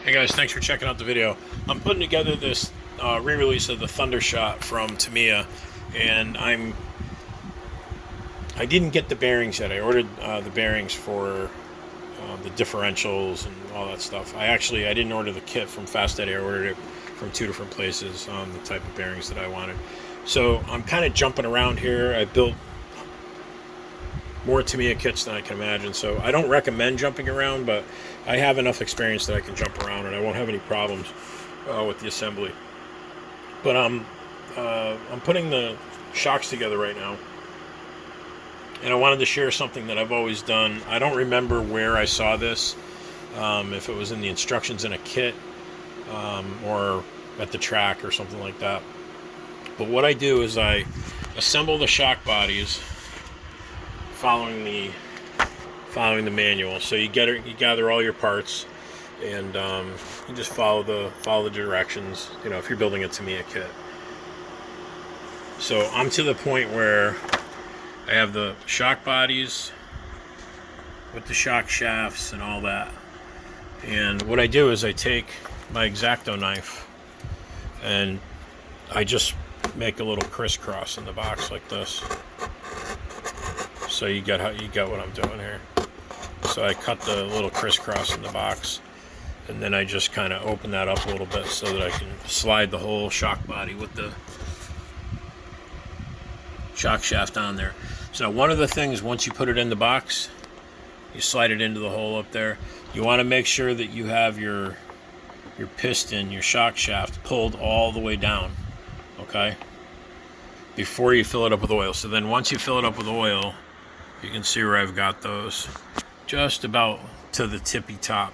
Hey guys, thanks for checking out the video. I'm putting together this re-release of the Thundershot from TAMIYA, and I didn't get the bearings yet. I ordered the bearings for the differentials and all that stuff. I didn't order the kit from Fast Eddie. I ordered it from two different places on the type of bearings that I wanted. So I'm kind of jumping around here. I built more TAMIYA kits than I can imagine, so I don't recommend jumping around, but I have enough experience that I can jump around and I won't have any problems with the assembly. But I'm putting the shocks together right now, and I wanted to share something that I've always done. I don't remember where I saw this, if it was in the instructions in a kit or at the track or something like that. But what I do is I assemble the shock bodies following the manual. So you gather all your parts, and you just follow the directions. You know, if you're building a TAMIYA kit. So I'm to the point where I have the shock bodies with the shock shafts and all that. And what I do is I take my X-Acto knife and I just make a little crisscross in the box like this. So you get what I'm doing here. So I cut the little crisscross in the box, and then I just kind of open that up a little bit so that I can slide the whole shock body with the shock shaft on there. So one of the things, once you put it in the box, you slide it into the hole up there. You want to make sure that you have your piston, your shock shaft, pulled all the way down, okay, before you fill it up with oil. So then once you fill it up with oil, you can see where I've got those just about to the tippy top.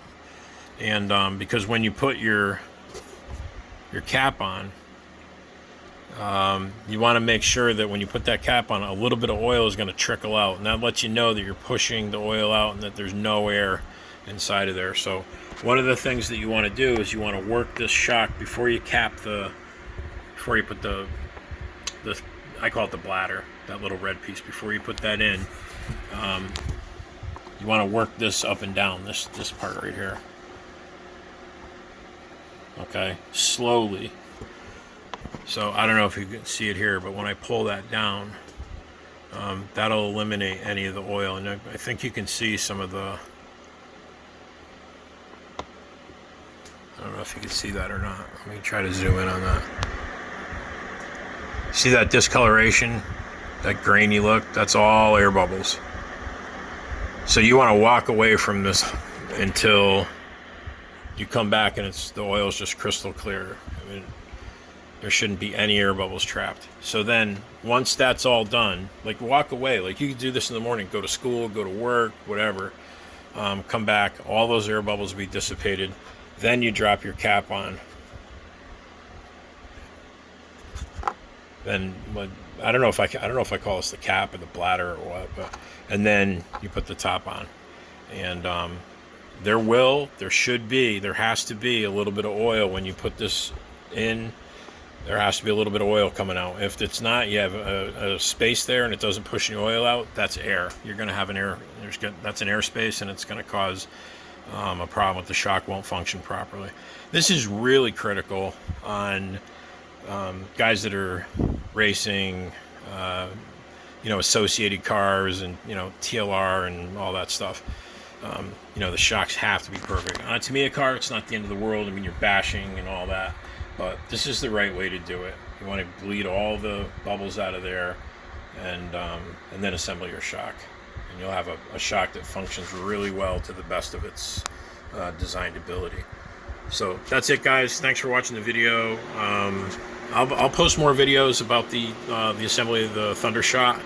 And because when you put your cap on, you want to make sure that when you put that cap on, a little bit of oil is going to trickle out, and that lets you know that you're pushing the oil out and that there's no air inside of there. So one of the things that you want to do is you want to work this shock before you before you put the I call it the bladder, that little red piece. Before you put that in, you want to work this up and down, this part right here. Okay, slowly. So I don't know if you can see it here, but when I pull that down, that'll eliminate any of the oil. And I think you can see some of the, I don't know if you can see that or not. Let me try to zoom in on that. See that discoloration, that grainy look? That's all air bubbles. So you want to walk away from this until you come back and the oil's just crystal clear. I mean, there shouldn't be any air bubbles trapped. So then once that's all done, like, walk away. Like, you can do this in the morning, go to school, go to work, whatever. Come back, all those air bubbles will be dissipated. Then you drop your cap on. Then I don't know if I call this the cap or the bladder or what, but, and then you put the top on. And there has to be a little bit of oil when you put this in. There has to be a little bit of oil coming out. If it's not, you have a space there and it doesn't push any oil out, that's air. You're going to have that's an air space, and it's going to cause a problem with the shock won't function properly. This is really critical on guys that are racing, associated cars and, TLR and all that stuff. The shocks have to be perfect. On a TAMIYA car, it's not the end of the world. I mean, you're bashing and all that, but this is the right way to do it. You want to bleed all the bubbles out of there, and then assemble your shock, and you'll have a shock that functions really well to the best of its designed ability. So that's it, guys. Thanks for watching the video. I'll post more videos about the assembly of the Thundershot.